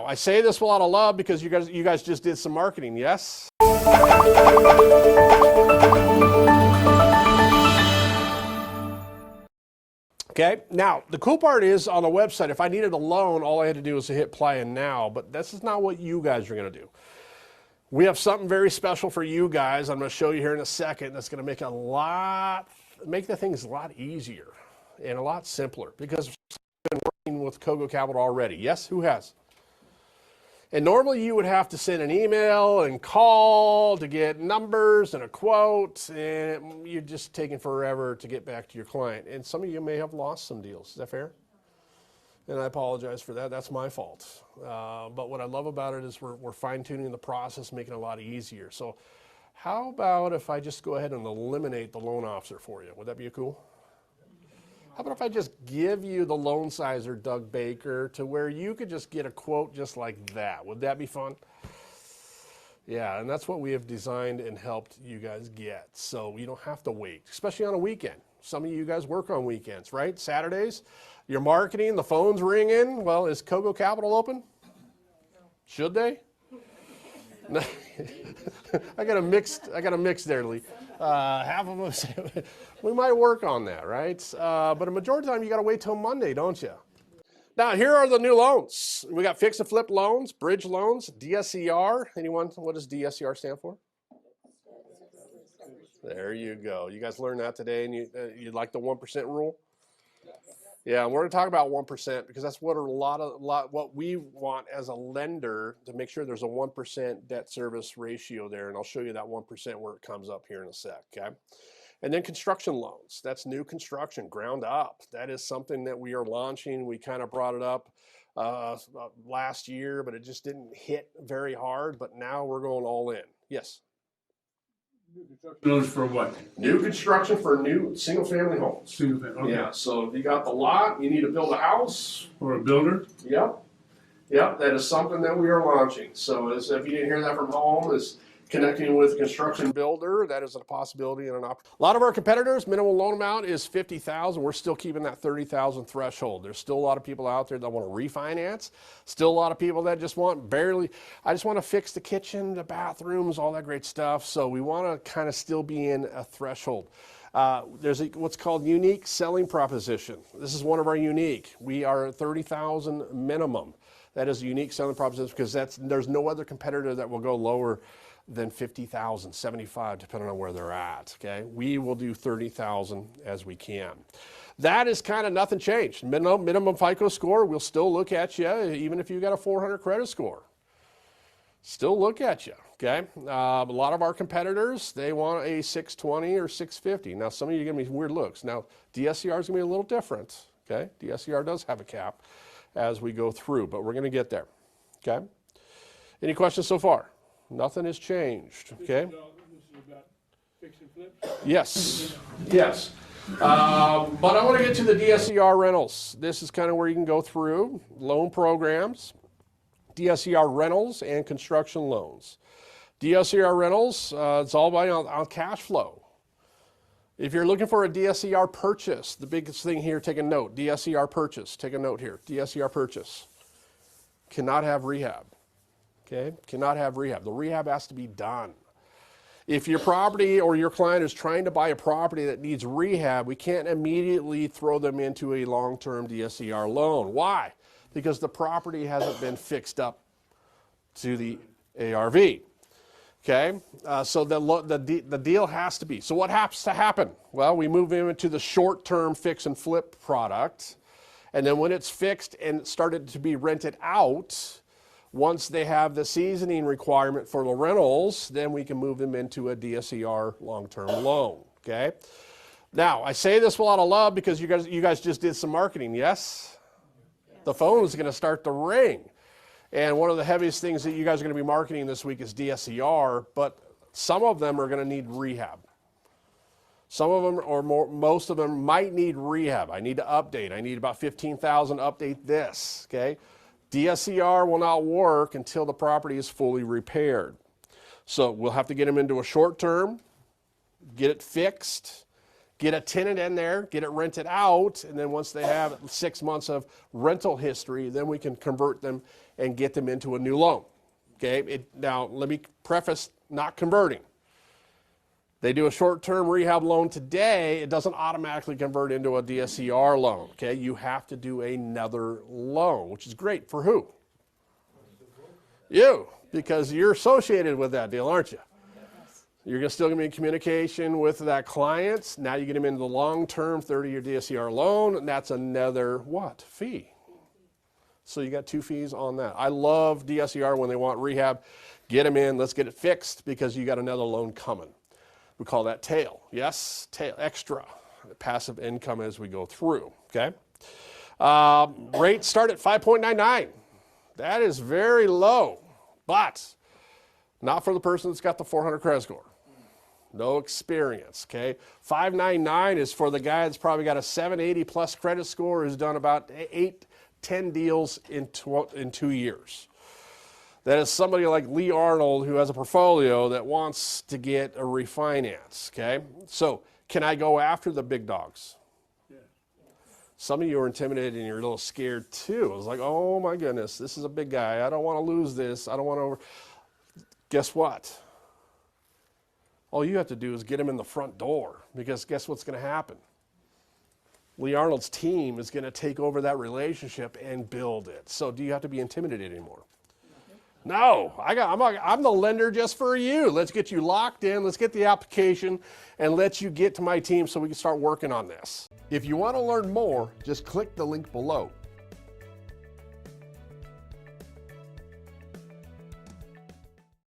Now, I say this with a lot of love because you guys just did some marketing, yes? Okay, now the cool part is on the website, if I needed a loan, all I had to do was to hit play and now, but this is not what you guys are going to do. We have something very special for you guys. I'm going to show you here in a second. That's going to make the things a lot easier and a lot simpler because we've been working with Cogo Capital already. Yes, who has? And normally you would have to send an email and call to get numbers and a quote, and you're just taking forever to get back to your client. And some of you may have lost some deals. Is that fair? And I apologize for that. That's my fault. But what I love about it is we're fine-tuning the process, making it a lot easier. So how about if I just go ahead and eliminate the loan officer for you? Would that be cool? How about if I just give you the loan sizer, Doug Baker, to where you could just get a quote just like that? Would that be fun? Yeah, and that's what we have designed and helped you guys get. So you don't have to wait, especially on a weekend. Some of you guys work on weekends, right? Saturdays, you're marketing, the phone's ringing. Well, is Cogo Capital open? Should they? No. I got a mix there, Lee. Half of us, we might work on that, right? But a majority of the time, you got to wait till Monday, don't you? Now, here are the new loans. We got fix and flip loans, bridge loans, DSCR. Anyone? What does DSCR stand for? There you go. You guys learned that today, and you like the 1% rule? Yeah, and we're going to talk about 1% because that's what what we want as a lender to make sure there's a 1% debt service ratio there, and I'll show you that 1% where it comes up here in a sec, okay? And then construction loans. That's new construction, ground up. That is something that we are launching. We kind of brought it up last year, but it just didn't hit very hard, but now we're going all in. Yes? New construction loans for what? New construction for new single-family homes. Single-family, okay. Yeah, so if you got the lot, you need to build a house. Or a builder? Yep. Yep, that is something that we are launching. So if you didn't hear that from home, is connecting with a construction builder. That is a possibility and an opportunity. A lot of our competitors, minimum loan amount is $50,000. We're still keeping that $30,000 threshold. There's still a lot of people out there that want to refinance. Still a lot of people that just want I just want to fix the kitchen, the bathrooms, all that great stuff. So we want to kind of still be in a threshold. There's what's called unique selling proposition. This is one of our unique. We are $30,000 minimum. That is a unique selling proposition because there's no other competitor that will go lower than 50,000, 75, depending on where they're at, okay? We will do 30,000 as we can. That is kind of nothing changed. Minimum FICO score, we'll still look at you, even if you got a 400 credit score. Still look at you, okay? A lot of our competitors, they want a 620 or 650. Now, some of you are gonna be weird looks. Now, DSCR is gonna be a little different, okay? DSCR does have a cap as we go through, but we're gonna get there, okay? Any questions so far? Nothing has changed, okay? This is about fix and flips? Yes, yes. But I want to get to the DSCR rentals. This is kind of where you can go through loan programs, DSCR rentals, and construction loans. DSCR rentals, it's all on cash flow. If you're looking for a DSCR purchase, the biggest thing here, take a note, DSCR purchase, take a note here, DSCR purchase, cannot have rehab. Okay, cannot have rehab. The rehab has to be done. If your property or your client is trying to buy a property that needs rehab, we can't immediately throw them into a long-term DSCR loan. Why? Because the property hasn't been fixed up to the ARV. Okay, so the deal has to be. So what has to happen? Well, we move into the short-term fix and flip product, and then when it's fixed and started to be rented out, once they have the seasoning requirement for the rentals, then we can move them into a DSCR long-term loan, okay? Now, I say this with a lot of love because you guys just did some marketing, yes? The phone is gonna start to ring. And one of the heaviest things that you guys are gonna be marketing this week is DSCR, but some of them are gonna need rehab. Some of them, or most of them, might need rehab. I need to update. I need about 15,000 to update this, okay? DSCR will not work until the property is fully repaired. So we'll have to get them into a short term, get it fixed, get a tenant in there, get it rented out, and then once they have 6 months of rental history, then we can convert them and get them into a new loan. Okay, now let me preface, not converting. They do a short-term rehab loan today, it doesn't automatically convert into a DSCR loan. Okay, you have to do another loan, which is great for who? You, because you're associated with that deal, aren't you? You're still going to be in communication with that client. Now you get them into the long-term 30-year DSCR loan, and that's another what? Fee. So you got 2 fees on that. I love DSCR when they want rehab. Get them in, let's get it fixed because you got another loan coming. We call that tail. Yes, tail, extra passive income as we go through, okay? Rates start at 5.99. That is very low, but not for the person that's got the 400 credit score. No experience, okay? 599 is for the guy that's probably got a 780 plus credit score who's done about 8-10 deals in 2 years. That is somebody like Lee Arnold who has a portfolio that wants to get a refinance, okay? So can I go after the big dogs? Yeah. Some of you are intimidated and you're a little scared too. It's like, oh my goodness, this is a big guy. I don't want to lose this. I don't want to over. Guess what? All you have to do is get him in the front door, because guess what's going to happen? Lee Arnold's team is going to take over that relationship and build it. So do you have to be intimidated anymore? No, I'm the lender just for you. Let's get you locked in. Let's get the application and let you get to my team so we can start working on this. If you want to learn more, just click the link below.